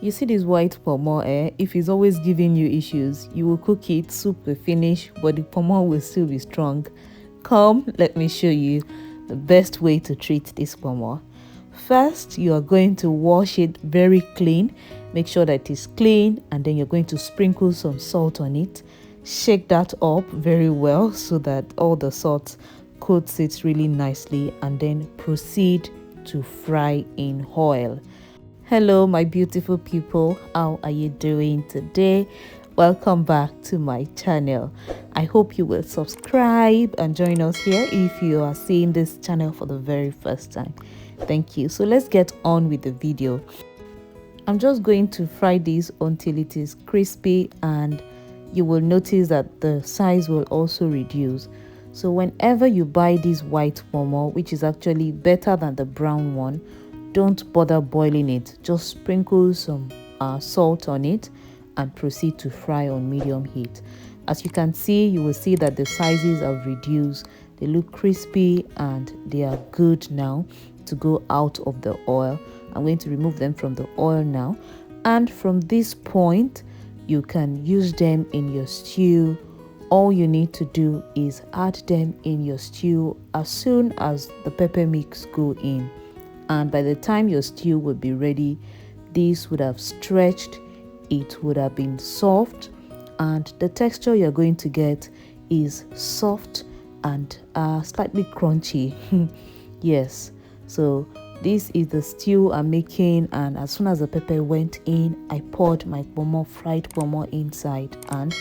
You see this white Ponmo, if it's always giving you issues, you will cook it, soup will finish, but the Ponmo will still be strong. Come, let me show you the best way to treat this Ponmo. First, you are going to wash it very clean. Make sure that it is clean, and then you're going to sprinkle some salt on it. Shake that up very well so that all the salt coats it really nicely, and then proceed to fry in oil. Hello my beautiful people, how are you doing today? Welcome back to my channel. I hope you will subscribe and join us here if you are seeing this channel for the very first time. Thank you. So let's get on with the video. I'm just going to fry this until it is crispy, and you will notice that the size will also reduce. So whenever you buy this white Ponmo, which is actually better than the brown one, don't bother boiling it. Just sprinkle some salt on it and proceed to fry on medium heat. As you can see, you will see that the sizes have reduced. They look crispy and they are good now to go out of the oil. I'm going to remove them from the oil now, and from this point you can use them in your stew. All you need to do is add them in your stew as soon as the pepper mix go in, and by the time your stew will be ready, this would have stretched, it would have been soft, and the texture you're going to get is soft and slightly crunchy. Yes, so this is the stew I'm making, and as soon as the pepper went in, I poured my Ponmo, fried Ponmo inside, and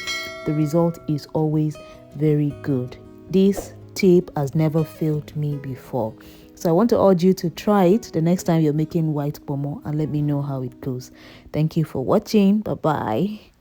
the result is always very good. This tip has never failed me before. So I want to urge you to try it the next time you're making white Ponmo and let me know how it goes. Thank you for watching. Bye-bye.